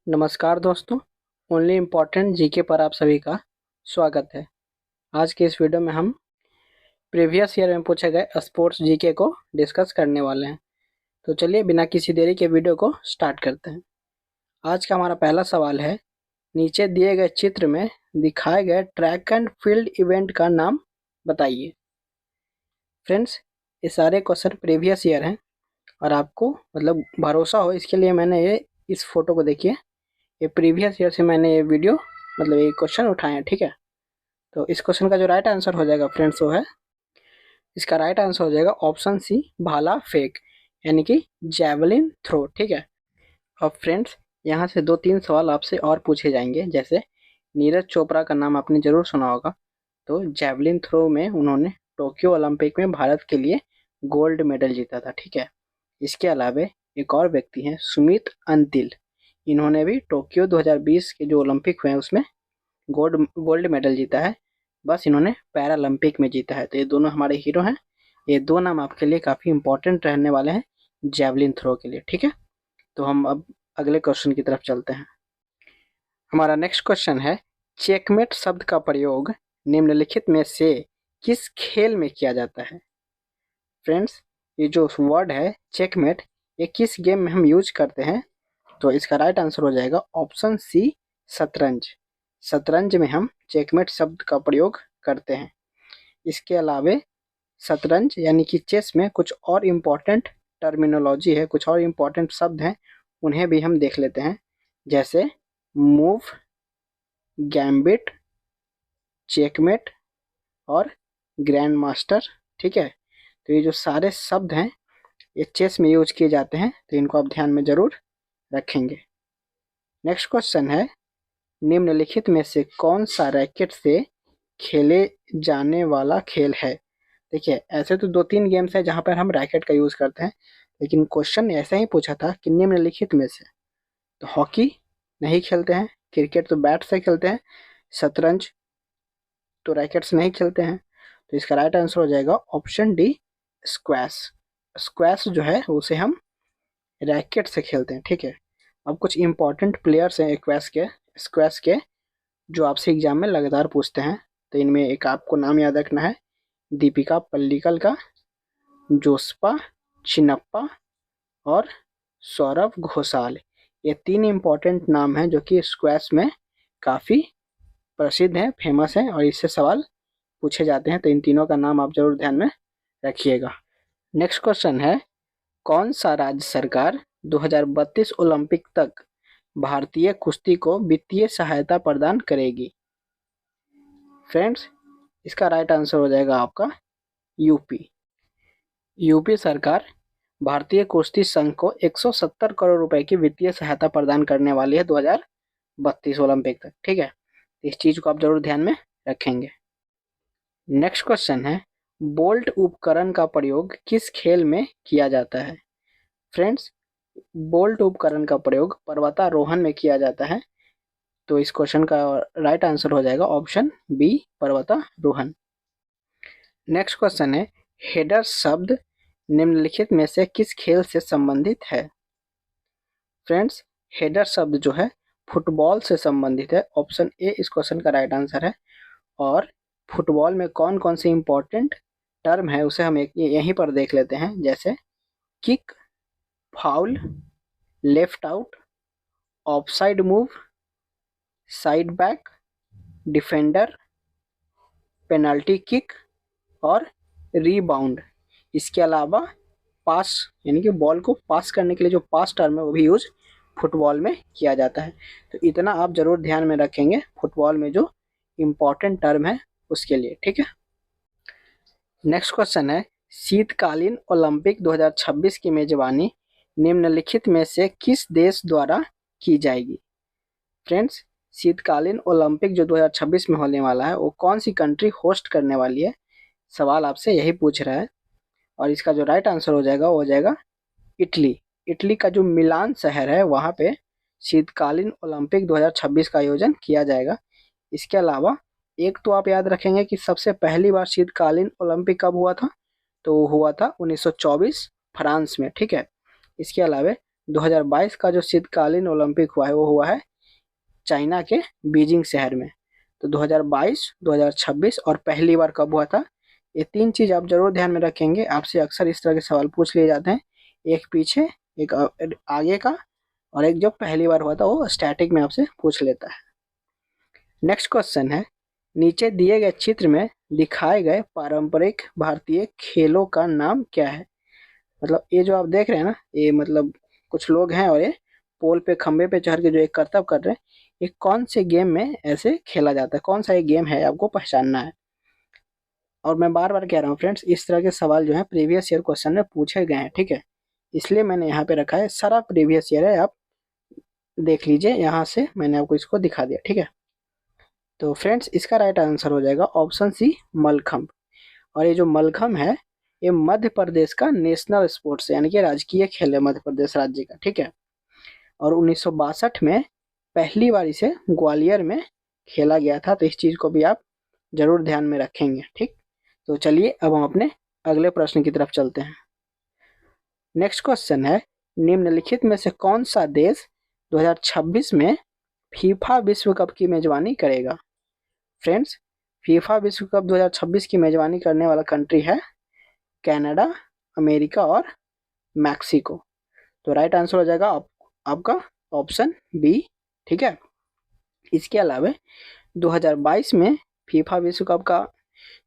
नमस्कार दोस्तों। Only important GK पर आप सभी का स्वागत है। आज के इस वीडियो में हम प्रीवियस ईयर में पूछे गए स्पोर्ट्स जीके को डिस्कस करने वाले हैं। तो चलिए बिना किसी देरी के वीडियो को स्टार्ट करते हैं। आज का हमारा पहला सवाल है, नीचे दिए गए चित्र में दिखाए गए ट्रैक एंड फील्ड इवेंट का नाम बताइए। फ्रेंड्स, ये सारे क्वेश्चन प्रीवियस ईयर हैं और आपको भरोसा हो इसके लिए मैंने इस फोटो को देखिए, ये प्रीवियस ईयर से मैंने ये वीडियो ये क्वेश्चन उठाए हैं। ठीक है, तो इस क्वेश्चन का जो राइट आंसर हो जाएगा फ्रेंड्स वो है, इसका राइट आंसर हो जाएगा ऑप्शन सी, भाला फेंक यानी कि जैवलिन थ्रो। ठीक है, अब फ्रेंड्स यहाँ से 2-3 सवाल आपसे और पूछे जाएंगे। जैसे नीरज चोपड़ा का नाम आपने जरूर सुना होगा, तो जैवलिन थ्रो में उन्होंने टोक्यो ओलंपिक में भारत के लिए गोल्ड मेडल जीता था। ठीक है, इसके अलावा एक और व्यक्ति हैं सुमित अंतिल, इन्होंने भी टोक्यो 2020 के जो ओलंपिक हुए हैं उसमें गोल्ड मेडल जीता है। बस इन्होंने पैरालंपिक में जीता है। तो ये दोनों हमारे हीरो हैं। ये दो नाम आपके लिए काफ़ी इंपॉर्टेंट रहने वाले हैं जैवलिन थ्रो के लिए। ठीक है, तो हम अब अगले क्वेश्चन की तरफ चलते हैं। हमारा नेक्स्ट क्वेश्चन है, चेकमेट शब्द का प्रयोग निम्नलिखित में से किस खेल में किया जाता है। फ्रेंड्स, ये जो वर्ड है चेकमेट, ये किस गेम में हम यूज करते हैं, तो इसका राइट आंसर हो जाएगा ऑप्शन सी, शतरंज। शतरंज में हम चेकमेट शब्द का प्रयोग करते हैं। इसके अलावे शतरंज यानी कि चेस में कुछ और इम्पॉर्टेंट टर्मिनोलॉजी है, कुछ और इम्पॉर्टेंट शब्द हैं, उन्हें भी हम देख लेते हैं। जैसे मूव, गैम्बिट, चेकमेट और ग्रैंड मास्टर। ठीक है, तो ये जो सारे शब्द हैं ये चेस में यूज किए जाते हैं, तो इनको आप ध्यान में जरूर रखेंगे। नेक्स्ट क्वेश्चन है, निम्नलिखित में से कौन सा रैकेट से खेले जाने वाला खेल है। देखिए, ऐसे तो 2-3 गेम्स है जहां पर हम रैकेट का यूज करते हैं, लेकिन क्वेश्चन ऐसा ही पूछा था कि निम्नलिखित में से, तो हॉकी नहीं खेलते हैं, क्रिकेट तो बैट से खेलते हैं, शतरंज तो रैकेट से नहीं खेलते हैं। तो इसका राइट आंसर हो जाएगा ऑप्शन डी, स्क्वैश। स्क्वैश जो है उसे हम रैकेट से खेलते हैं। ठीक है, अब कुछ इंपॉर्टेंट प्लेयर्स हैं स्क्वैश के जो आपसे एग्जाम में लगातार पूछते हैं। तो इनमें एक आपको नाम याद रखना है, दीपिका पल्लिकल का, जोस्पा चिन्नप्पा और सौरभ घोषाल। ये 3 इम्पॉर्टेंट नाम हैं जो कि स्क्वैश में काफ़ी प्रसिद्ध हैं, फेमस हैं और इससे सवाल पूछे जाते हैं। तो इन तीनों का नाम आप जरूर ध्यान में रखिएगा। नेक्स्ट क्वेश्चन है, कौन सा राज्य सरकार 2032 ओलंपिक तक भारतीय कुश्ती को वित्तीय सहायता प्रदान करेगी। फ्रेंड्स, इसका राइट आंसर हो जाएगा आपका यूपी। यूपी सरकार भारतीय कुश्ती संघ को 170 करोड़ रुपए की वित्तीय सहायता प्रदान करने वाली है 2032 ओलंपिक तक। ठीक है, इस चीज को आप जरूर ध्यान में रखेंगे। नेक्स्ट क्वेश्चन है, बोल्ट उपकरण का प्रयोग किस खेल में किया जाता है। फ्रेंड्स, बोल्ट उपकरण का प्रयोग पर्वतारोहण में किया जाता है। तो इस क्वेश्चन का राइट आंसर हो जाएगा ऑप्शन बी, पर्वतारोहण। नेक्स्ट क्वेश्चन है, हेडर शब्द निम्नलिखित में से किस खेल से संबंधित है। फ्रेंड्स, हेडर शब्द जो है फुटबॉल से संबंधित है। ऑप्शन ए इस क्वेश्चन का राइट आंसर है। और फुटबॉल में कौन कौन से इंपॉर्टेंट टर्म है उसे हम यहीं पर देख लेते हैं। जैसे kick, foul, left out, offside move, side back, defender, penalty kick और रीबाउंड। इसके अलावा पास यानी कि बॉल को पास करने के लिए जो पास टर्म है वो भी यूज फुटबॉल में किया जाता है। तो इतना आप जरूर ध्यान में रखेंगे फुटबॉल में जो इम्पोर्टेंट टर्म है उसके लिए। ठीक है, नेक्स्ट क्वेश्चन है, शीतकालीन ओलंपिक 2026 की मेजबानी निम्नलिखित में से किस देश द्वारा की जाएगी। फ्रेंड्स, शीतकालीन ओलंपिक जो 2026 में होने वाला है वो कौन सी कंट्री होस्ट करने वाली है, सवाल आपसे यही पूछ रहा है। और इसका जो राइट आंसर हो जाएगा वो हो जाएगा इटली। इटली का जो मिलान शहर है वहाँ पे शीतकालीन ओलंपिक 2026 का आयोजन किया जाएगा। इसके अलावा एक तो आप याद रखेंगे कि सबसे पहली बार शीतकालीन ओलंपिक कब हुआ था, तो हुआ था 1924 फ्रांस में। ठीक है, इसके अलावा 2022 का जो शीतकालीन ओलंपिक हुआ है वो हुआ है चाइना के बीजिंग शहर में। तो 2022, 2026 और पहली बार कब हुआ था, ये 3 चीज आप जरूर ध्यान में रखेंगे। आपसे अक्सर इस तरह के सवाल पूछ लिए जाते हैं, एक पीछे, एक आगे का, और एक जो पहली बार हुआ था वो स्टैटिक में आपसे पूछ लेता है। नेक्स्ट क्वेश्चन है, नीचे दिए गए चित्र में दिखाए गए पारंपरिक भारतीय खेलों का नाम क्या है। मतलब ये जो आप देख रहे हैं ना, ये मतलब कुछ लोग हैं और ये पोल पे खंबे पे चढ़ के जो एक करतब कर रहे हैं, ये कौन से गेम में ऐसे खेला जाता है, कौन सा ये गेम है, आपको पहचानना है। और मैं बार बार कह रहा हूँ फ्रेंड्स, इस तरह के सवाल जो है प्रीवियस ईयर क्वेश्चन में पूछे गए हैं, ठीक है, इसलिए मैंने यहाँ पे रखा है, सारा प्रीवियस ईयर है, आप देख लीजिए, यहाँ से मैंने आपको इसको दिखा दिया, ठीक है। तो फ्रेंड्स इसका राइट आंसर हो जाएगा ऑप्शन सी, मलखम्ब। और ये जो मलखम्ब है, ये मध्य प्रदेश का नेशनल स्पोर्ट्स है, यानी कि राजकीय खेल है मध्य प्रदेश राज्य का, ठीक है। और 1962 में पहली बार इसे ग्वालियर में खेला गया था, तो इस चीज को भी आप जरूर ध्यान में रखेंगे, ठीक। तो चलिए अब हम अपने अगले प्रश्न की तरफ चलते हैं। नेक्स्ट क्वेश्चन है, निम्नलिखित में से कौन सा देश 2026 में फीफा विश्व कप की मेजबानी करेगा। फ्रेंड्स, फीफा विश्व कप 2026 की मेजबानी करने वाला कंट्री है कनाडा, अमेरिका और मैक्सिको। तो राइट आंसर हो जाएगा आपका ऑप्शन बी, ठीक है। इसके अलावा 2022 में फीफा विश्व कप का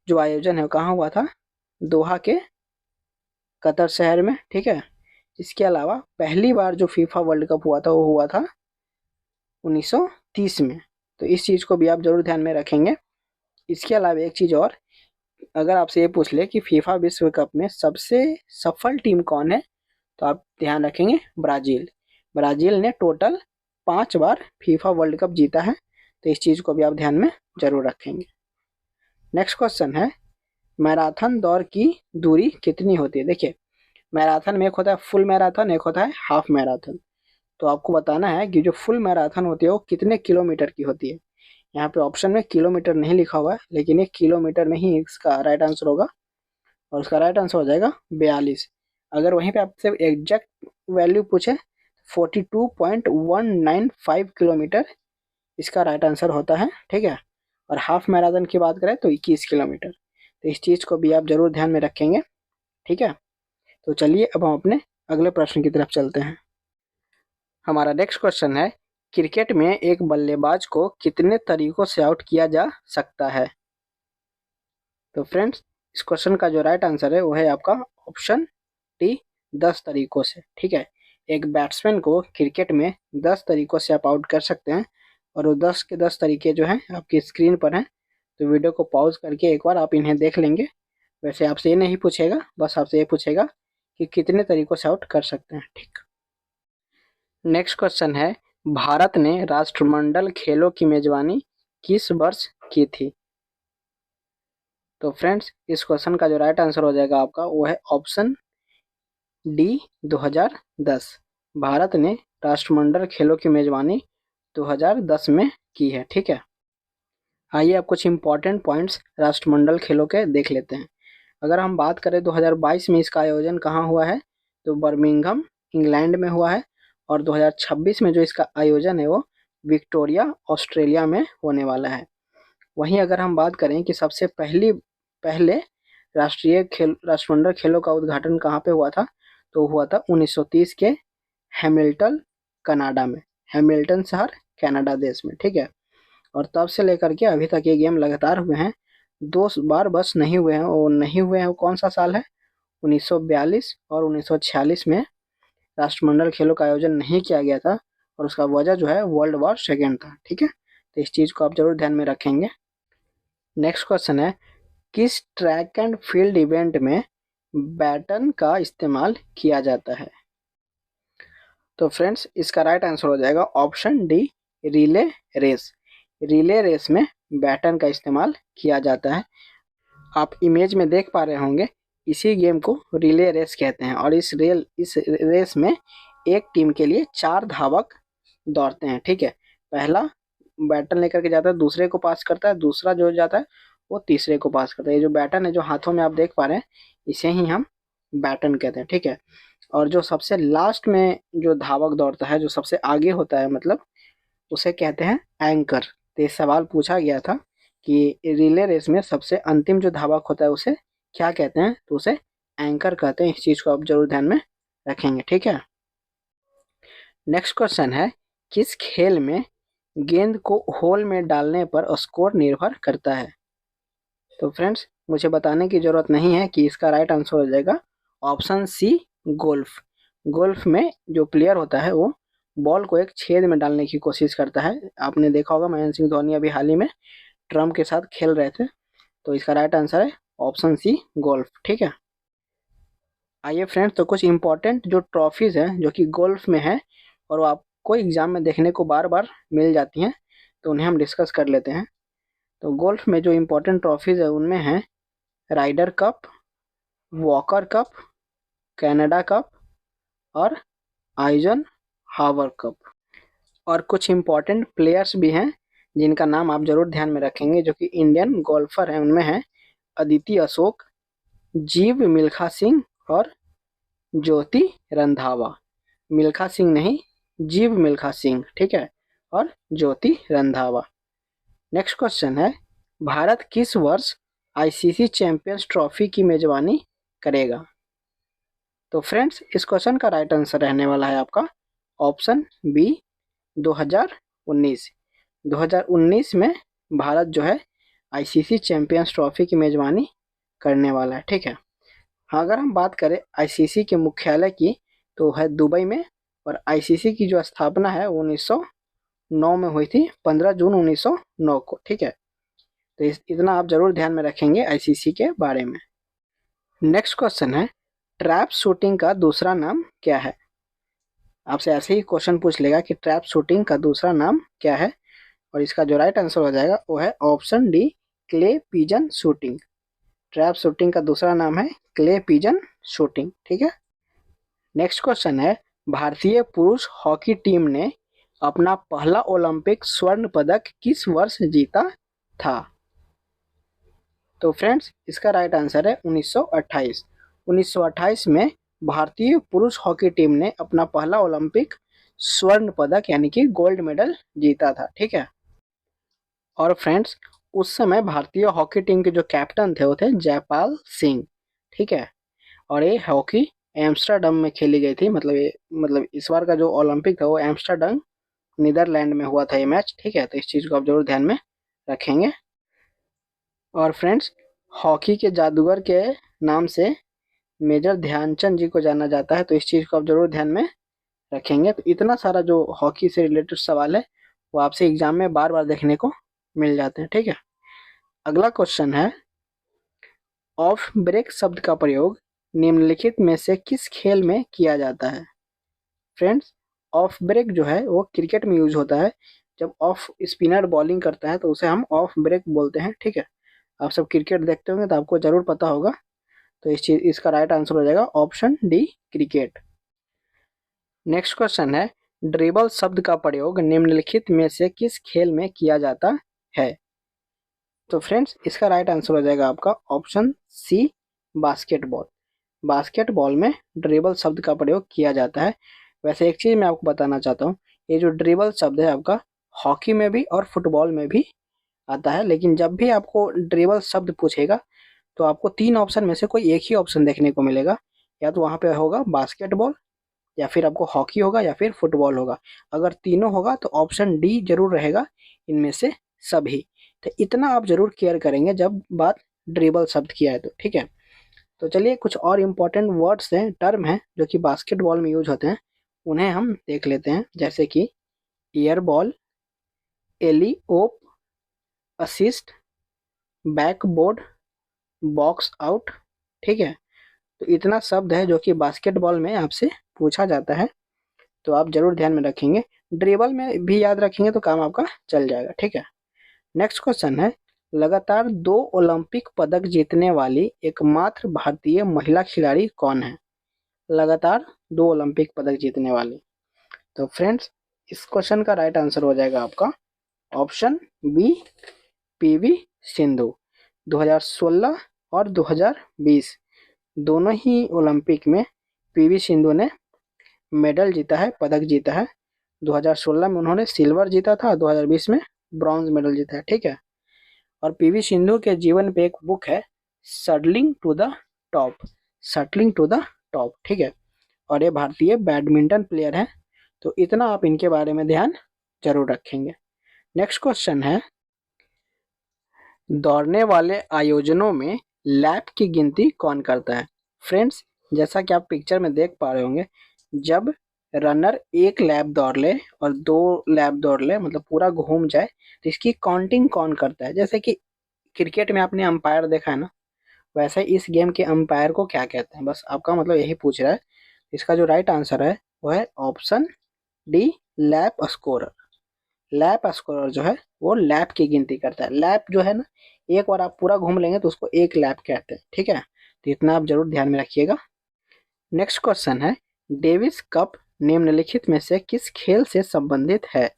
जो आयोजन है वो कहाँ हुआ था, दोहा के कतर शहर में, ठीक है। इसके अलावा पहली बार जो फीफा वर्ल्ड कप हुआ था वो हुआ था 1930 में, तो इस चीज़ को भी आप जरूर ध्यान में रखेंगे। इसके अलावा एक चीज़ और, अगर आपसे ये पूछ ले कि फीफा विश्व कप में सबसे सफल टीम कौन है, तो आप ध्यान रखेंगे ब्राज़ील। ब्राज़ील ने टोटल 5 बार फीफा वर्ल्ड कप जीता है, तो इस चीज़ को भी आप ध्यान में जरूर रखेंगे। नेक्स्ट क्वेश्चन है, मैराथन दौड़ की दूरी कितनी होती है। देखिए, मैराथन में एक होता है फुल मैराथन, एक होता है हाफ मैराथन। तो आपको बताना है कि जो फुल मैराथन होती है वो कितने किलोमीटर की होती है। यहाँ पे ऑप्शन में किलोमीटर नहीं लिखा हुआ है, लेकिन ये किलोमीटर में ही इसका राइट आंसर होगा, और उसका राइट आंसर हो जाएगा 42। अगर वहीं पे आपसे एग्जैक्ट वैल्यू पूछे, 42.195 किलोमीटर इसका राइट आंसर होता है, ठीक है। और हाफ मैराथन की बात करें तो 21 किलोमीटर। तो इस चीज़ को भी आप जरूर ध्यान में रखेंगे, ठीक है। तो चलिए अब हम अपने अगले प्रश्न की तरफ चलते हैं। हमारा नेक्स्ट क्वेश्चन है, क्रिकेट में एक बल्लेबाज को कितने तरीकों से आउट किया जा सकता है। तो फ्रेंड्स, इस क्वेश्चन का जो राइट आंसर है वो है आपका ऑप्शन डी, 10 तरीकों से, ठीक है। एक बैट्समैन को क्रिकेट में 10 तरीकों से आप आउट कर सकते हैं, और वो 10 के 10 तरीके जो हैं आपकी स्क्रीन पर हैं, तो वीडियो को पॉज करके एक बार आप इन्हें देख लेंगे। वैसे आपसे ये नहीं पूछेगा, बस आपसे ये पूछेगा कि कितने तरीकों से आउट कर सकते हैं, ठीक। नेक्स्ट क्वेश्चन है, भारत ने राष्ट्रमंडल खेलों की मेजबानी किस वर्ष की थी। तो फ्रेंड्स, इस क्वेश्चन का जो राइट आंसर हो जाएगा आपका वो है ऑप्शन डी, 2010। भारत ने राष्ट्रमंडल खेलों की मेजबानी 2010 में की है, ठीक है। आइए अब कुछ इंपॉर्टेंट पॉइंट्स राष्ट्रमंडल खेलों के देख लेते हैं। अगर हम बात करें 2022 में इसका आयोजन कहाँ हुआ है, तो बर्मिंघम इंग्लैंड में हुआ है, और 2026 में जो इसका आयोजन है वो विक्टोरिया ऑस्ट्रेलिया में होने वाला है। वहीं अगर हम बात करें कि सबसे पहले राष्ट्रमंडल खेलों का उद्घाटन कहाँ पे हुआ था, तो हुआ था 1930 के हैमिल्टन कनाडा में, हैमिल्टन शहर कनाडा देश में, ठीक है। और तब से लेकर के अभी तक ये गेम लगातार हुए हैं, 2 बार बस नहीं हुए हैं, और नहीं हुए हैं वो कौन सा साल है, 1942 और 1946 में राष्ट्रमंडल खेलों का आयोजन नहीं किया गया था, और उसका वजह जो है वर्ल्ड वॉर सेकेंड था, ठीक है। तो इस चीज़ को आप जरूर ध्यान में रखेंगे। नेक्स्ट क्वेश्चन है, किस ट्रैक एंड फील्ड इवेंट में बैटन का इस्तेमाल किया जाता है। तो फ्रेंड्स, इसका राइट आंसर हो जाएगा option D, relay race. Relay race में बैटन का इस्तेमाल किया जाता है। आप इमेज में देख पा रहे होंगे, इसी गेम को रिले रेस कहते हैं, और इस रेस में एक टीम के लिए 4 धावक दौड़ते हैं, ठीक है। पहला बैटन लेकर के जाता है, दूसरे को पास करता है, दूसरा जो जाता है वो तीसरे को पास करता है। ये जो बैटन है जो हाथों में आप देख पा रहे हैं, इसे ही हम बैटन कहते हैं, ठीक है। और जो सबसे लास्ट में जो धावक दौड़ता है, जो सबसे आगे होता है मतलब, उसे कहते हैं एंकर। तो ये सवाल पूछा गया था कि रिले रेस में सबसे अंतिम जो धावक होता है उसे क्या कहते हैं, तो उसे एंकर कहते हैं। इस चीज को आप जरूर ध्यान में रखेंगे, ठीक है। नेक्स्ट क्वेश्चन है, किस खेल में गेंद को होल में डालने पर स्कोर निर्भर करता है? तो फ्रेंड्स, मुझे बताने की जरूरत नहीं है कि इसका राइट आंसर हो जाएगा ऑप्शन सी, गोल्फ। गोल्फ में जो प्लेयर होता है वो बॉल को एक छेद में डालने की कोशिश करता है। आपने देखा होगा महेंद्र सिंह धोनी अभी हाल ही में ट्रम्प के साथ खेल रहे थे। तो इसका राइट आंसर है ऑप्शन सी, गोल्फ, ठीक है। आइए फ्रेंड्स, तो कुछ इंपॉर्टेंट जो ट्रॉफीज हैं जो कि गोल्फ में है और वो आपको एग्जाम में देखने को बार बार मिल जाती हैं, तो उन्हें हम डिस्कस कर लेते हैं। तो गोल्फ में जो इंपॉर्टेंट ट्रॉफीज है उनमें है Ryder Cup, Walker Cup, Canada Cup और आइजन हावर कप। और कुछ इंपॉर्टेंट प्लेयर्स भी हैं जिनका नाम आप जरूर ध्यान में रखेंगे जो कि इंडियन गोल्फर हैं। उनमें है अदिति अशोक, जीव मिल्खा सिंह और ज्योति रंधावा। मिल्खा सिंह नहीं, जीव मिल्खा सिंह, ठीक है, और ज्योति रंधावा। नेक्स्ट क्वेश्चन है, भारत किस वर्ष आईसीसी चैंपियंस ट्रॉफी की मेजबानी करेगा? तो फ्रेंड्स, इस क्वेश्चन का राइट आंसर रहने वाला है आपका ऑप्शन बी, 2019। 2019 में भारत जो है आईसीसी चैंपियंस ट्रॉफी की मेजबानी करने वाला है, ठीक है। हाँ, अगर हम बात करें आईसीसी के मुख्यालय की तो है दुबई में, और आईसीसी की जो स्थापना है 1909 में हुई थी, 15 जून 1909 को, ठीक है। तो इतना आप जरूर ध्यान में रखेंगे आईसीसी के बारे में। नेक्स्ट क्वेश्चन है, ट्रैप शूटिंग का दूसरा नाम क्या है? आपसे ऐसे ही क्वेश्चन पूछ लेगा कि ट्रैप शूटिंग का दूसरा नाम क्या है, और इसका जो राइट आंसर हो जाएगा वो है option D, clay pigeon shooting. Trap shooting का दूसरा नाम है क्ले पिजन शूटिंग, ठीक है। नेक्स्ट क्वेश्चन है, भारतीय पुरुष हॉकी टीम ने अपना पहला ओलंपिक स्वर्ण पदक किस वर्ष जीता था? तो फ्रेंड्स, इसका राइट आंसर है 1928। 1928 में भारतीय पुरुष हॉकी टीम ने अपना पहला ओलंपिक स्वर्ण पदक यानी कि गोल्ड मेडल जीता था, ठीक है। और फ्रेंड्स, उस समय भारतीय हॉकी टीम के जो कैप्टन थे वो थे जयपाल सिंह, ठीक है। और ये हॉकी एम्स्टर्डम में खेली गई थी, मतलब इस बार का जो ओलंपिक था वो एम्स्टर्डम नीदरलैंड में हुआ था ये मैच, ठीक है। तो इस चीज़ को आप जरूर ध्यान में रखेंगे। और फ्रेंड्स, हॉकी के जादूगर के नाम से मेजर ध्यानचंद जी को जाना जाता है, तो इस चीज़ को आप जरूर ध्यान में रखेंगे। तो इतना सारा जो हॉकी से रिलेटेड सवाल है वो आपसे एग्जाम में बार बार देखने को मिल जाते हैं, ठीक है। अगला क्वेश्चन है, ऑफ ब्रेक शब्द का प्रयोग निम्नलिखित में से किस खेल में किया जाता है? फ्रेंड्स, ऑफ ब्रेक जो है वो क्रिकेट में यूज होता है। जब ऑफ स्पिनर बॉलिंग करता है तो उसे हम ऑफ ब्रेक बोलते हैं, ठीक है। आप सब क्रिकेट देखते होंगे तो आपको जरूर पता होगा। तो इसका राइट आंसर हो जाएगा option D, cricket. Next question है, ड्रिबल शब्द का प्रयोग निम्नलिखित में से किस खेल में किया जाता है? तो फ्रेंड्स, इसका राइट आंसर हो जाएगा आपका ऑप्शन सी, बास्केटबॉल। बास्केटबॉल में ड्रिबल शब्द का प्रयोग किया जाता है। वैसे एक चीज़ मैं आपको बताना चाहता हूँ, ये जो ड्रिबल शब्द है आपका हॉकी में भी और फुटबॉल में भी आता है, लेकिन जब भी आपको ड्रिबल शब्द पूछेगा तो आपको तीन ऑप्शन में से कोई एक ही ऑप्शन देखने को मिलेगा। या तो वहाँ पे होगा बास्केटबॉल, या फिर आपको हॉकी होगा, या फिर फुटबॉल होगा। अगर तीनों होगा तो ऑप्शन डी जरूर रहेगा इनमें से सभी। तो इतना आप जरूर केयर करेंगे जब बात ड्रिबल शब्द की आए तो, ठीक है। तो चलिए, कुछ और इम्पोर्टेंट वर्ड्स हैं, टर्म हैं जो कि बास्केटबॉल में यूज होते हैं, उन्हें हम देख लेते हैं। जैसे कि एयर बॉल, एली ओप, असिस्ट, बैकबोर्ड, बॉक्स आउट, ठीक है। तो इतना शब्द है जो कि बास्केटबॉल में आपसे पूछा जाता है, तो आप जरूर ध्यान में रखेंगे। ड्रिबल में भी याद रखेंगे तो काम आपका चल जाएगा, ठीक है। नेक्स्ट क्वेश्चन है, लगातार 2 ओलंपिक पदक जीतने वाली एकमात्र भारतीय महिला खिलाड़ी कौन है? लगातार 2 ओलंपिक पदक जीतने वाली। तो फ्रेंड्स, इस क्वेश्चन का राइट आंसर हो जाएगा आपका ऑप्शन बी, पीवी सिंधु। 2016 और 2020 दोनों ही ओलंपिक में पीवी सिंधु ने मेडल जीता है, पदक जीता है। 2016 में उन्होंने सिल्वर जीता था, 2020 में ब्रॉन्ज मेडल जीता है, ठीक है। और पीवी सिंधु के जीवन पे एक बुक है, settling to the top, settling to the top, ठीक है। और ये भारतीय बैडमिंटन प्लेयर है। तो इतना आप इनके बारे में ध्यान जरूर रखेंगे। नेक्स्ट क्वेश्चन है, दौड़ने वाले आयोजनों में लैप की गिनती कौन करता है? फ्रेंड्स, जैसा कि आप पिक्चर में देख पा रहे होंगे, जब रनर एक लैप दौड़ ले और 2 लैप दौड़ ले, मतलब पूरा घूम जाए, तो इसकी काउंटिंग कौन करता है? जैसे कि क्रिकेट में आपने अंपायर देखा है ना, वैसे इस गेम के अंपायर को क्या कहते हैं? बस आपका मतलब यही पूछ रहा है। इसका जो राइट आंसर है वो है option D, lap scorer. Lap scorer जो है वो लैप की गिनती करता है। लैप जो है ना, एक बार आप पूरा घूम लेंगे तो उसको एक लैप कहते हैं, ठीक है। तो इतना आप जरूर ध्यान में रखिएगा। नेक्स्ट क्वेश्चन है, डेविस कप निम्नलिखित में से किस खेल से संबंधित है?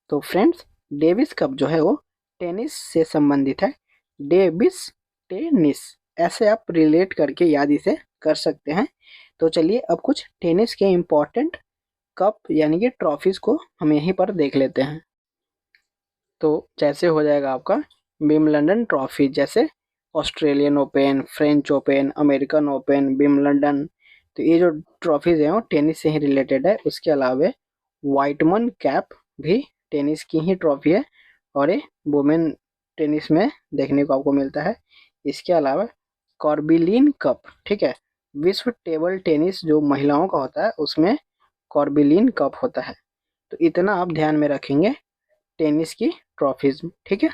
तो फ्रेंड्स, डेविस कप जो है वो टेनिस से संबंधित है। डेविस टेनिस, ऐसे आप रिलेट करके याद इसे कर सकते हैं। तो चलिए अब कुछ टेनिस के इम्पोर्टेंट कप यानी कि ट्रॉफीज को हम यहीं पर देख लेते हैं। तो जैसे हो जाएगा आपका विंबलडन ट्रॉफी, जैसे Australian open, French open, American open, Wimbledon. तो ये जो ट्रॉफीज हैं वो टेनिस से ही रिलेटेड है। उसके अलावा वाइटमन कैप भी टेनिस की ही ट्रॉफी है और ये वुमेन टेनिस में देखने को आपको मिलता है। इसके अलावा कॉर्बिलिन कप, ठीक है, विश्व टेबल टेनिस जो महिलाओं का होता है उसमें कॉर्बिलिन कप होता है। तो इतना आप ध्यान में रखेंगे टेनिस की ट्रॉफीज, ठीक है।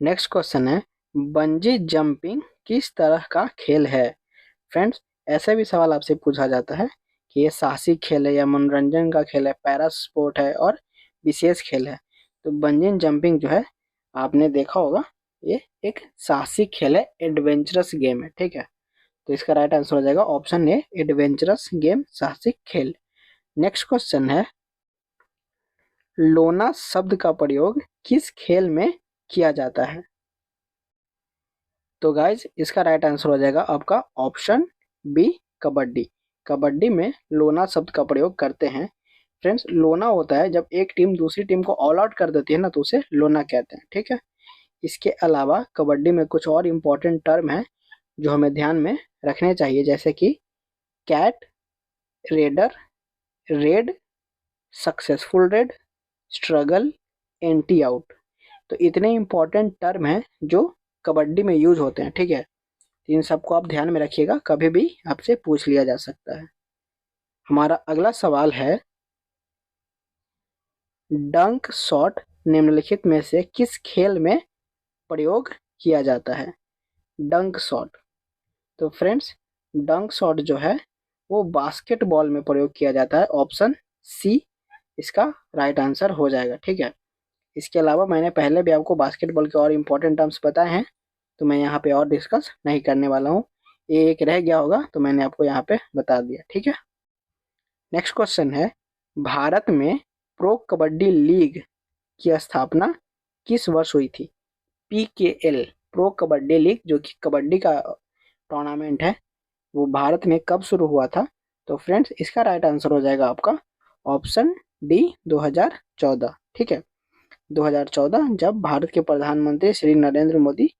नेक्स्ट क्वेश्चन है, बंजी जंपिंग किस तरह का खेल है? फ्रेंड्स, ऐसा भी सवाल आपसे पूछा जाता है कि ये साहसिक खेल है या मनोरंजन का खेल है, पैरा स्पोर्ट है और विशेष खेल है। तो बंजी जंपिंग जो है आपने देखा होगा, ये एक साहसिक खेल है, एडवेंचरस गेम है, ठीक है। तो इसका राइट आंसर हो जाएगा ऑप्शन ए, एडवेंचरस गेम, साहसिक खेल। नेक्स्ट क्वेश्चन है, लोना शब्द का प्रयोग किस खेल में किया जाता है? तो गाइज इसका राइट आंसर हो जाएगा आपका ऑप्शन बी, कबड्डी। कबड्डी में लोना शब्द का प्रयोग करते हैं। फ्रेंड्स, लोना होता है जब एक टीम दूसरी टीम को ऑल आउट कर देती है ना, तो उसे लोना कहते हैं, ठीक है। इसके अलावा कबड्डी में कुछ और इम्पोर्टेंट टर्म है जो हमें ध्यान में रखने चाहिए, जैसे कि cant, raider, raid, successful raid, struggle, anti out. तो इतने इम्पोर्टेंट टर्म हैं जो कबड्डी में यूज होते हैं, ठीक है। इन सबको आप ध्यान में रखिएगा, कभी भी आपसे पूछ लिया जा सकता है। हमारा अगला सवाल है, डंक शॉट निम्नलिखित में से किस खेल में प्रयोग किया जाता है? डंक शॉट। तो फ्रेंड्स, डंक शॉट जो है वो बास्केटबॉल में प्रयोग किया जाता है। ऑप्शन सी इसका राइट आंसर हो जाएगा, ठीक है। इसके अलावा मैंने पहले भी आपको बास्केटबॉल के और इम्पोर्टेंट टर्म्स बताए हैं, तो मैं यहाँ पे और डिस्कस नहीं करने वाला हूँ। ये एक रह गया होगा तो मैंने आपको यहाँ पे बता दिया, ठीक है। नेक्स्ट क्वेश्चन है, भारत में प्रो कबड्डी लीग की स्थापना किस वर्ष हुई थी? PKL, प्रो कबड्डी लीग, जो कि कबड्डी का टूर्नामेंट है, वो भारत में कब शुरू हुआ था? तो फ्रेंड्स, इसका राइट आंसर हो जाएगा आपका ऑप्शन डी, 2014, ठीक है। 2014 जब भारत के प्रधानमंत्री श्री नरेंद्र मोदी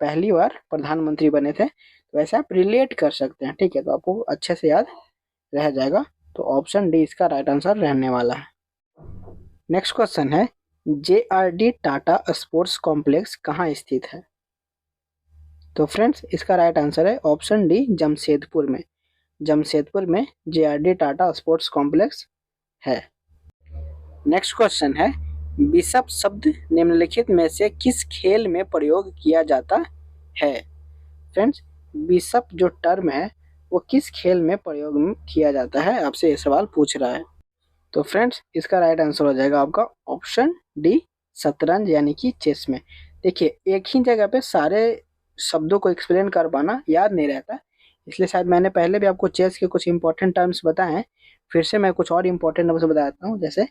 पहली बार प्रधानमंत्री बने थे। तो ऐसे आप रिलेट कर सकते हैं, ठीक है, तो आपको अच्छे से याद रह जाएगा। तो ऑप्शन डी इसका राइट आंसर रहने वाला है। नेक्स्ट क्वेश्चन है, JRD टाटा स्पोर्ट्स कॉम्प्लेक्स कहाँ स्थित है? तो फ्रेंड्स, इसका राइट आंसर है ऑप्शन डी, जमशेदपुर में। जमशेदपुर में JRD टाटा स्पोर्ट्स कॉम्प्लेक्स है। नेक्स्ट क्वेश्चन है, बिशप शब्द निम्नलिखित में से किस खेल में प्रयोग किया जाता है? फ्रेंड्स, बिशप जो टर्म है वो किस खेल में प्रयोग किया जाता है, आपसे ये सवाल पूछ रहा है। तो फ्रेंड्स, इसका राइट आंसर हो जाएगा आपका ऑप्शन डी, शतरंज यानी कि चेस में। देखिए, एक ही जगह पे सारे शब्दों को एक्सप्लेन कर पाना याद नहीं रहता, इसलिए शायद मैंने पहले भी आपको चेस के कुछ इंपॉर्टेंट टर्म्स बताए हैं, फिर से मैं कुछ और इंपॉर्टेंट टर्म्स बता देता हूँ। जैसे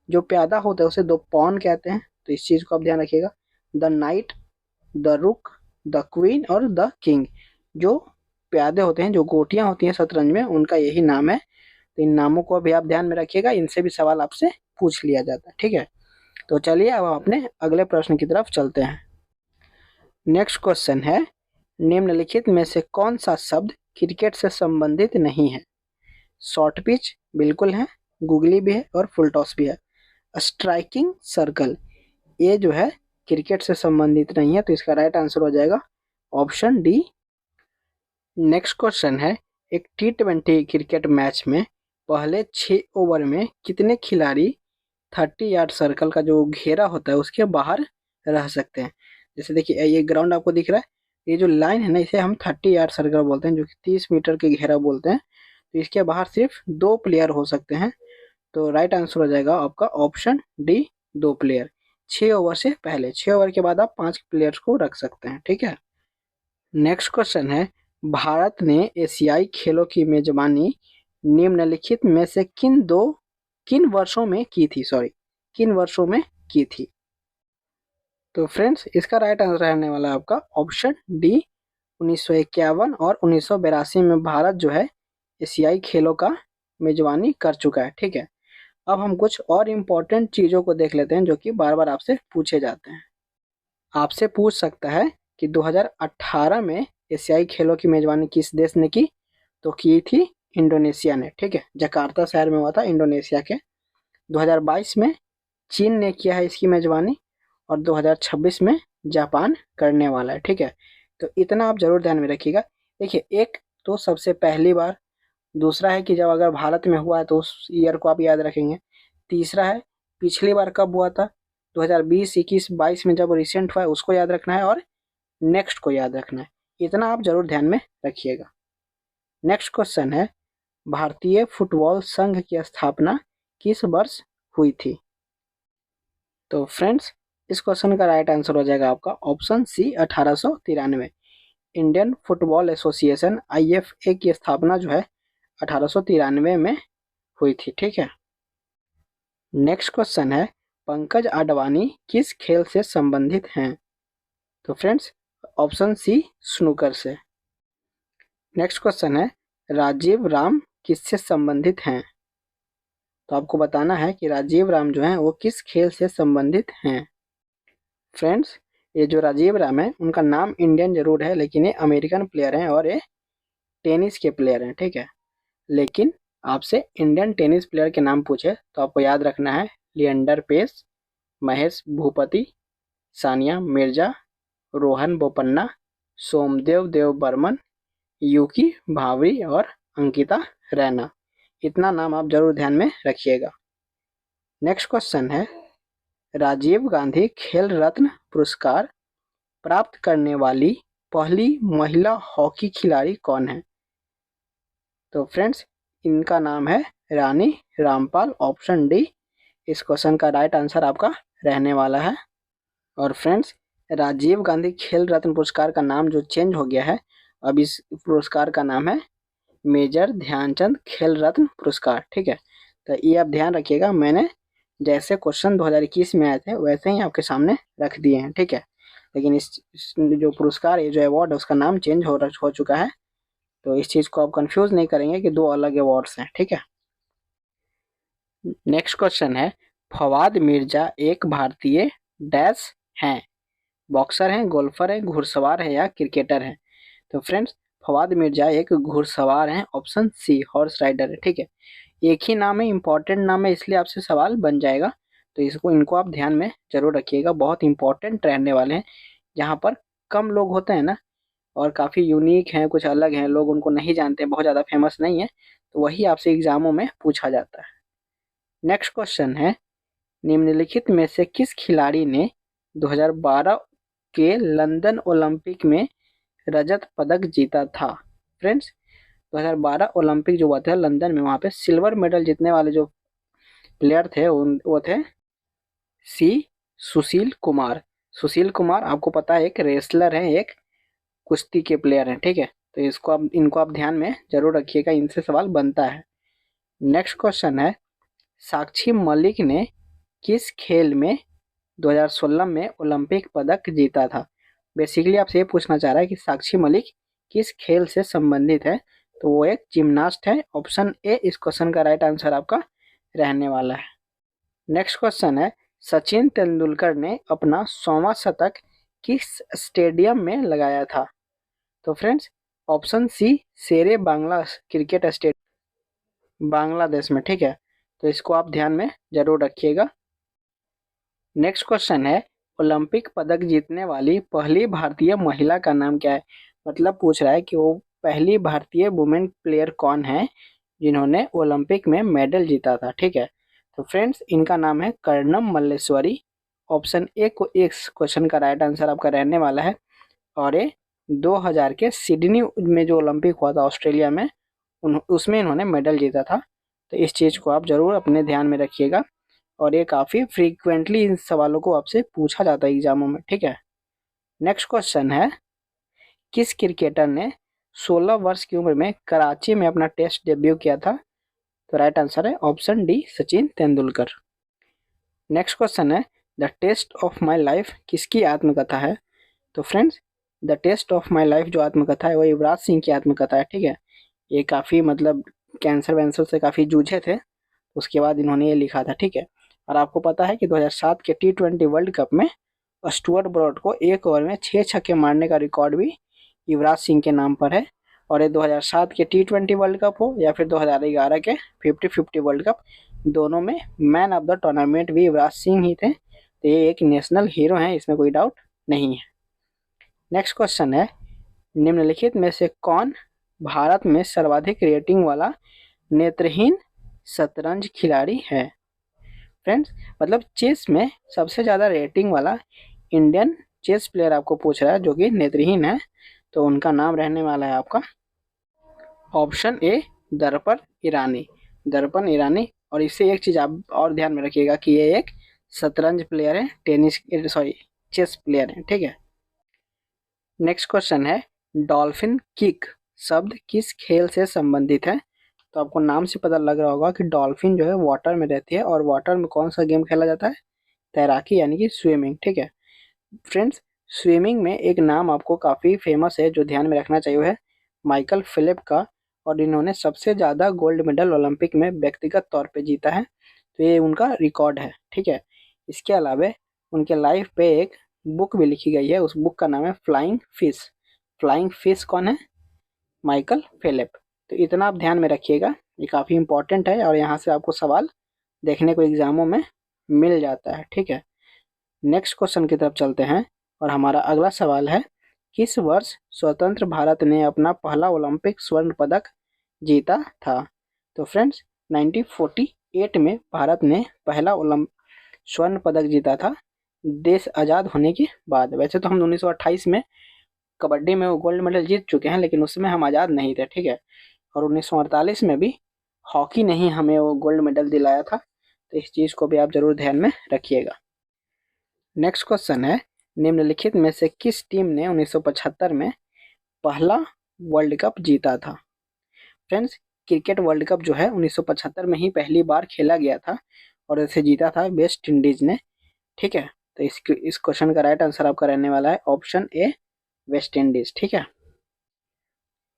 जो प्यादा होता है उसे 2 पॉन कहते हैं, तो इस चीज़ को आप ध्यान रखिएगा। द नाइट, द रुक, द क्वीन और द किंग। जो प्यादे होते हैं, जो गोटियां होती हैं शतरंज में, उनका यही नाम है। तो इन नामों को भी आप ध्यान में रखिएगा, इनसे भी सवाल आपसे पूछ लिया जाता है। ठीक है, तो चलिए अब हम अपने अगले प्रश्न की तरफ चलते हैं। नेक्स्ट क्वेश्चन है, निम्नलिखित में से कौन सा शब्द क्रिकेट से संबंधित नहीं है? शॉर्ट पिच बिल्कुल है, गुगली भी है और फुल टॉस भी है। स्ट्राइकिंग सर्कल ये जो है क्रिकेट से संबंधित नहीं है, तो इसका राइट आंसर हो जाएगा ऑप्शन डी। नेक्स्ट क्वेश्चन है, एक T20 क्रिकेट मैच में पहले 6 ओवर में कितने खिलाड़ी 30 यार्ड सर्कल का जो घेरा होता है उसके बाहर रह सकते हैं? जैसे देखिए ये ग्राउंड आपको दिख रहा है, ये जो लाइन है ना इसे हम 30 यार्ड सर्कल बोलते हैं, जो कि 30 मीटर के घेरा बोलते हैं। तो इसके बाहर सिर्फ 2 प्लेयर हो सकते हैं, तो राइट आंसर हो जाएगा आपका ऑप्शन डी, 2 प्लेयर। 6 ओवर से पहले, 6 ओवर के बाद आप 5 प्लेयर्स को रख सकते हैं। ठीक है, नेक्स्ट क्वेश्चन है, भारत ने एशियाई खेलों की मेजबानी निम्नलिखित में से किन वर्षों में की थी? किन वर्षों में की थी? तो फ्रेंड्स इसका राइट आंसर रहने वाला है आपका ऑप्शन डी, 1951 और 1982 में भारत जो है एशियाई खेलों का मेजबानी कर चुका है। ठीक है, अब हम कुछ और इम्पोर्टेंट चीज़ों को देख लेते हैं जो कि बार बार आपसे पूछे जाते हैं। आपसे पूछ सकता है कि 2018 में एशियाई खेलों की मेजबानी किस देश ने की? तो की थी इंडोनेशिया ने। ठीक है, जकार्ता शहर में हुआ था इंडोनेशिया के। 2022 में चीन ने किया है इसकी मेजबानी और 2026 में जापान करने वाला है। ठीक है, तो इतना आप जरूर ध्यान में रखिएगा। देखिए, एक तो सबसे पहली बार, दूसरा है कि जब अगर भारत में हुआ है तो उस ईयर को आप याद रखेंगे। तीसरा है पिछली बार कब हुआ था, 2020, 21, 22 में जब रिसेंट हुआ है उसको याद रखना है, और नेक्स्ट को याद रखना है। इतना आप जरूर ध्यान में रखिएगा। नेक्स्ट क्वेश्चन है, भारतीय फुटबॉल संघ की स्थापना किस वर्ष हुई थी? तो फ्रेंड्स इस क्वेश्चन का राइट आंसर हो जाएगा आपका option C, 1893। Indian Football Association IFA की स्थापना जो है 1893 में हुई थी। ठीक है, नेक्स्ट क्वेश्चन है, पंकज आडवाणी किस खेल से संबंधित हैं? तो फ्रेंड्स ऑप्शन सी, स्नूकर से। नेक्स्ट क्वेश्चन है, राजीव राम किससे संबंधित हैं? तो आपको बताना है कि राजीव राम जो हैं वो किस खेल से संबंधित हैं। फ्रेंड्स ये जो राजीव राम है उनका नाम इंडियन जरूर है, लेकिन ये अमेरिकन प्लेयर हैं और ये टेनिस के प्लेयर हैं। ठीक है, लेकिन आपसे इंडियन टेनिस प्लेयर के नाम पूछे तो आपको याद रखना है लिएंडर पेस, महेश भूपति, सानिया मिर्जा, रोहन बोपन्ना, सोमदेव देव बर्मन, यूकी भावरी और अंकिता रैना। इतना नाम आप जरूर ध्यान में रखिएगा। नेक्स्ट क्वेश्चन है, राजीव गांधी खेल रत्न पुरस्कार प्राप्त करने वाली पहली महिला हॉकी खिलाड़ी कौन है? तो फ्रेंड्स इनका नाम है रानी रामपाल, ऑप्शन डी इस क्वेश्चन का राइट आंसर आपका रहने वाला है। और फ्रेंड्स राजीव गांधी खेल रत्न पुरस्कार का नाम जो चेंज हो गया है, अब इस पुरस्कार का नाम है मेजर ध्यानचंद खेल रत्न पुरस्कार। ठीक है, तो ये आप ध्यान रखिएगा, मैंने जैसे क्वेश्चन 2021 में आए थे वैसे ही आपके सामने रख दिए हैं। ठीक है, लेकिन इस जो पुरस्कार है, जो अवार्ड है, उसका नाम चेंज हो चुका है, तो इस चीज़ को आप कंफ्यूज नहीं करेंगे कि 2 अलग अवार्ड्स हैं। ठीक है, नेक्स्ट क्वेश्चन है, फवाद मिर्जा एक भारतीय डैश हैं? बॉक्सर हैं, गोल्फर हैं, घुड़सवार है या क्रिकेटर हैं? तो फ्रेंड्स फवाद मिर्जा एक घुड़सवार हैं, ऑप्शन सी हॉर्स राइडर है। ठीक है, एक ही नाम है, इंपॉर्टेंट नाम है, इसलिए आपसे सवाल बन जाएगा, तो इनको आप ध्यान में जरूर रखिएगा, बहुत इंपॉर्टेंट रहने वाले हैं। जहाँ पर कम लोग होते हैं ना और काफ़ी यूनिक हैं, कुछ अलग हैं, लोग उनको नहीं जानते, बहुत ज़्यादा फेमस नहीं है, तो वही आपसे एग्जामों में पूछा जाता है। नेक्स्ट क्वेश्चन है, निम्नलिखित में से किस खिलाड़ी ने 2012 के लंदन ओलंपिक में रजत पदक जीता था? फ्रेंड्स 2012 ओलंपिक जो हुआ था लंदन में, वहाँ पे सिल्वर मेडल जीतने वाले जो प्लेयर थे वो थे सुशील कुमार। सुशील कुमार आपको पता है एक रेसलर हैं, एक कुश्ती के प्लेयर हैं। ठीक है, तो इनको आप ध्यान में जरूर रखिएगा, इनसे सवाल बनता है। नेक्स्ट क्वेश्चन है, साक्षी मलिक ने किस खेल में 2016 में ओलंपिक पदक जीता था? बेसिकली आपसे ये पूछना चाह रहा है कि साक्षी मलिक किस खेल से संबंधित है? तो वो एक जिम्नास्ट है। ऑप्शन ए इस क्वेश्चन का राइट आंसर आपका रहने वाला है। नेक्स्ट क्वेश्चन है, सचिन तेंदुलकर ने अपना 100वां शतक किस स्टेडियम में लगाया था? तो फ्रेंड्स, ऑप्शन सी शेरे बांग्ला क्रिकेट स्टेडियम, बांग्लादेश में, ठीक है। तो इसको आप ध्यान में जरूर रखिएगा। नेक्स्ट क्वेश्चन है, ओलंपिक पदक जीतने वाली पहली भारतीय महिला का नाम क्या है? मतलब पूछ रहा है कि वो पहली भारतीय वुमेन प्लेयर कौन है जिन्होंने ओलंपिक में मेडल जीता था, ठीक है। तो फ्रेंड्स, इनका नाम है कर्णम मल्लेश्वरी। ऑप्शन ए को इस क्वेश्चन का राइट आंसर आपका रहने वाला है। और ये 2000 के सिडनी में जो ओलंपिक हुआ था ऑस्ट्रेलिया में, उसमें इन्होंने मेडल जीता था। तो इस चीज़ को आप ज़रूर अपने ध्यान में रखिएगा। और ये काफ़ी फ्रीक्वेंटली इन सवालों को आपसे पूछा जाता है एग्जामों में, ठीक है। नेक्स्ट क्वेश्चन है, किस क्रिकेटर ने 16 वर्ष की उम्र में कराची में अपना टेस्ट डेब्यू किया था? तो राइट आंसर है option D Sachin Tendulkar. Next question है, the test of my life किसकी आत्मकथा है? तो friends, the test of my life जो आत्मकथा है वो युवराज सिंह की आत्मकथा है, ठीक है। ये काफ़ी मतलब कैंसर वैंसर से काफ़ी जूझे थे, उसके बाद इन्होंने ये लिखा था, ठीक है। और आपको पता है कि 2007 के T20 वर्ल्ड कप में स्टुअर्ट ब्रॉड को एक ओवर में 6 छक्के मारने का रिकॉर्ड भी युवराज सिंह के नाम पर है। और ये 2007 के T20 वर्ल्ड कप हो या फिर 2011 के 50-50 वर्ल्ड कप, दोनों में मैन ऑफ द टूर्नामेंट भी युवराज सिंह ही थे। तो ये एक नेशनल हीरो हैं, इसमें कोई डाउट नहीं है। नेक्स्ट क्वेश्चन है, निम्नलिखित में से कौन भारत में सर्वाधिक रेटिंग वाला नेत्रहीन शतरंज खिलाड़ी है? फ्रेंड्स, मतलब चेस में सबसे ज़्यादा रेटिंग वाला इंडियन चेस प्लेयर आपको पूछ रहा है जो कि नेत्रहीन है। तो उनका नाम रहने वाला है आपका ऑप्शन ए दर्पण ईरानी, दर्पण ईरानी। और इससे एक चीज़ आप और ध्यान में रखिएगा कि ये एक शतरंज प्लेयर है, चेस प्लेयर है, ठीक है। नेक्स्ट क्वेश्चन है, डॉल्फिन किक शब्द किस खेल से संबंधित है? तो आपको नाम से पता लग रहा होगा कि डॉल्फिन जो है वाटर में रहती है, और वाटर में कौन सा गेम खेला जाता है? तैराकी, यानी कि स्विमिंग, ठीक है। फ्रेंड्स, स्विमिंग में एक नाम आपको काफ़ी फेमस है जो ध्यान में रखना चाहिए, है माइकल फिलिप का। और इन्होंने सबसे ज़्यादा गोल्ड मेडल ओलंपिक में व्यक्तिगत तौर पे जीता है, तो ये उनका रिकॉर्ड है, ठीक है। इसके अलावा उनके लाइफ पे एक बुक भी लिखी गई है, उस बुक का नाम है फ्लाइंग फिश। फ्लाइंग फिश कौन है? Michael Phelps. तो इतना आप ध्यान में रखिएगा, ये काफ़ी इंपॉर्टेंट है और यहाँ से आपको सवाल देखने को एग्जामों में मिल जाता है, ठीक है। नेक्स्ट क्वेश्चन की तरफ चलते हैं और हमारा अगला सवाल है, किस वर्ष स्वतंत्र भारत ने अपना पहला ओलंपिक स्वर्ण पदक जीता था? तो फ्रेंड्स, 1948 में भारत ने पहला स्वर्ण पदक जीता था देश आज़ाद होने के बाद। वैसे तो हम 1928 में कबड्डी में वो गोल्ड मेडल जीत चुके हैं, लेकिन उसमें हम आज़ाद नहीं थे, ठीक है। और 1948 में भी हॉकी ने ही हमें वो गोल्ड मेडल दिलाया था। तो इस चीज़ को भी आप जरूर ध्यान में रखिएगा। नेक्स्ट क्वेश्चन है, निम्नलिखित में से किस टीम ने 1975 में पहला वर्ल्ड कप जीता था? फ्रेंड्स, क्रिकेट वर्ल्ड कप जो है 1975 में ही पहली बार खेला गया था और इसे जीता था वेस्ट इंडीज ने, ठीक है। तो इस क्वेश्चन का राइट आंसर आपका रहने वाला है ऑप्शन ए वेस्ट इंडीज, ठीक है।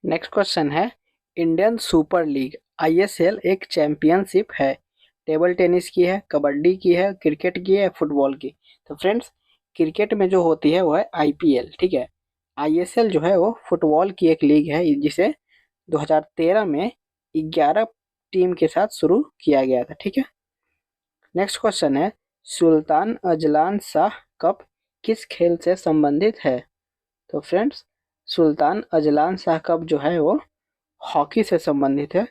नेक्स्ट क्वेश्चन है, इंडियन सुपर लीग ISL एक चैंपियनशिप है, टेबल टेनिस की है, कबड्डी की है, क्रिकेट की है, फुटबॉल की? तो फ्रेंड्स, क्रिकेट में जो होती है वो है IPL, ठीक है। ISL जो है वो फुटबॉल की एक लीग है जिसे 2013 में 11 टीम के साथ शुरू किया गया था, ठीक है। नेक्स्ट क्वेश्चन है, सुल्तान अजलान शाह कप किस खेल से संबंधित है? तो friends, Sultan Azlan Shah cup जो है वो हॉकी से संबंधित है।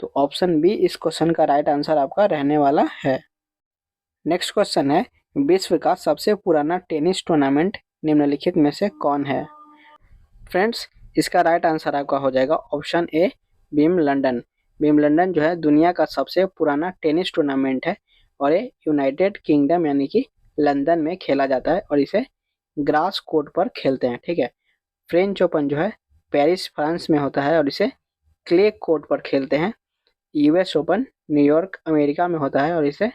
तो ऑप्शन बी इस क्वेश्चन का राइट आंसर आपका रहने वाला है। नेक्स्ट क्वेश्चन है, विश्व का सबसे पुराना टेनिस टूर्नामेंट निम्नलिखित में से कौन है? फ्रेंड्स, इसका राइट आंसर आपका हो जाएगा ऑप्शन ए विंबलडन। विंबलडन जो है दुनिया का सबसे पुराना टेनिस टूर्नामेंट है और ये यूनाइटेड किंगडम यानी कि लंदन में खेला जाता है और इसे ग्रास कोर्ट पर खेलते हैं, ठीक है। फ्रेंच ओपन जो है पेरिस फ्रांस में होता है और इसे क्ले कोर्ट पर खेलते हैं। US ओपन न्यूयॉर्क अमेरिका में होता है और इसे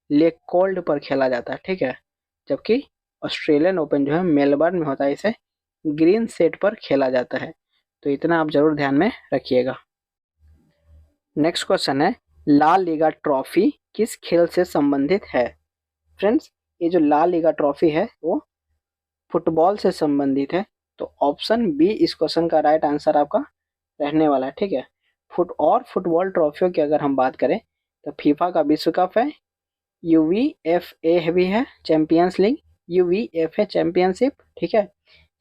लेक कोल्ड पर खेला जाता है, ठीक है। जबकि ऑस्ट्रेलियन ओपन जो है मेलबर्न में होता है, इसे ग्रीन सेट पर खेला जाता है। तो इतना आप जरूर ध्यान में रखिएगा। नेक्स्ट क्वेश्चन है, ला लीगा ट्रॉफी किस खेल से संबंधित है? फ्रेंड्स, ये जो ला लीगा ट्रॉफी है वो फुटबॉल से संबंधित है। तो ऑप्शन बी इस क्वेश्चन का राइट आंसर आपका रहने वाला है। ठीक है, फुटबॉल ट्रॉफियों की अगर हम बात करें तो फीफा का विश्व कप है, यूवीएफए भी है चैंपियंस लीग, यूवीएफए चैंपियनशिप, ठीक है।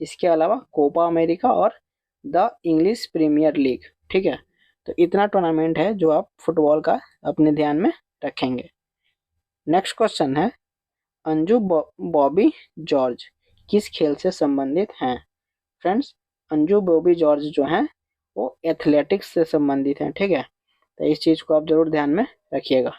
इसके अलावा कोपा अमेरिका और द इंग्लिश प्रीमियर लीग, ठीक है। तो इतना टूर्नामेंट है जो आप फुटबॉल का अपने ध्यान में रखेंगे। नेक्स्ट क्वेश्चन है, अंजू बॉबी जॉर्ज किस खेल से संबंधित हैं? फ्रेंड्स, अंजू बॉबी जॉर्ज जो हैं वो एथलेटिक्स से संबंधित हैं, ठीक है। तो इस चीज़ को आप जरूर ध्यान में रखिएगा।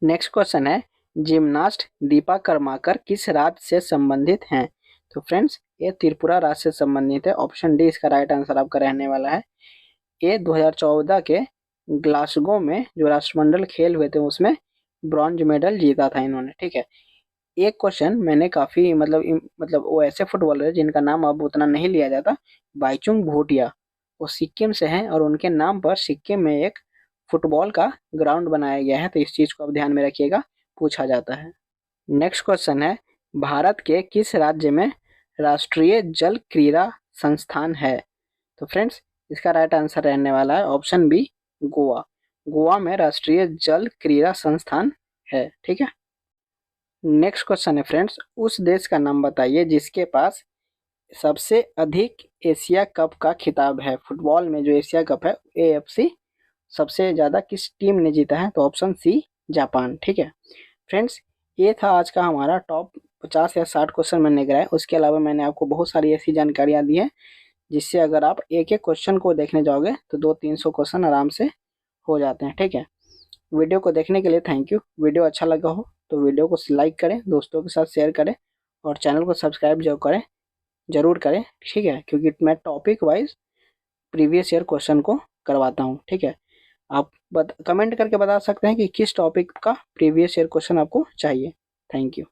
नेक्स्ट क्वेश्चन है, जिम्नास्ट दीपा कर्माकर किस राज्य से संबंधित हैं? तो फ्रेंड्स, ये त्रिपुरा राज्य से संबंधित है। ऑप्शन डी इसका राइट आंसर आपका रहने वाला है। ये 2014 के ग्लासगो में जो राष्ट्रमंडल खेल हुए थे उसमें ब्रॉन्ज मेडल जीता था इन्होंने, ठीक है। एक क्वेश्चन मैंने काफ़ी मतलब वो ऐसे फुटबॉलर है जिनका नाम अब उतना नहीं लिया जाता, बाईचुंग भूटिया, वो सिक्किम से हैं और उनके नाम पर सिक्किम में एक फुटबॉल का ग्राउंड बनाया गया है। तो इस चीज़ को आप ध्यान में रखिएगा, पूछा जाता है। नेक्स्ट क्वेश्चन है, भारत के किस राज्य में राष्ट्रीय जल क्रीड़ा संस्थान है? तो फ्रेंड्स, इसका राइट आंसर रहने वाला है ऑप्शन बी, गोवा। गोवा में राष्ट्रीय जल क्रीड़ा संस्थान है, ठीक है। नेक्स्ट क्वेश्चन है फ्रेंड्स, उस देश का नाम बताइए जिसके पास सबसे अधिक एशिया कप का खिताब है। फुटबॉल में जो एशिया कप है एएफसी सबसे ज़्यादा किस टीम ने जीता है? तो ऑप्शन सी, जापान, ठीक है। फ्रेंड्स, ये था आज का हमारा टॉप 50 या 60 क्वेश्चन मैंने कराए। उसके अलावा मैंने आपको बहुत सारी ऐसी जानकारियाँ दी हैं जिससे अगर आप एक एक क्वेश्चन को देखने जाओगे तो 200-300 क्वेश्चन आराम से हो जाते हैं, ठीक है। वीडियो को देखने के लिए थैंक यू। वीडियो अच्छा लगा हो तो वीडियो को लाइक करें, दोस्तों के साथ शेयर करें और चैनल को सब्सक्राइब जरूर करें, ठीक है, क्योंकि मैं topic wise previous year question को करवाता हूँ, ठीक है। आप कमेंट करके बता सकते हैं कि किस टॉपिक का प्रीवियस ईयर क्वेश्चन आपको चाहिए। Thank you.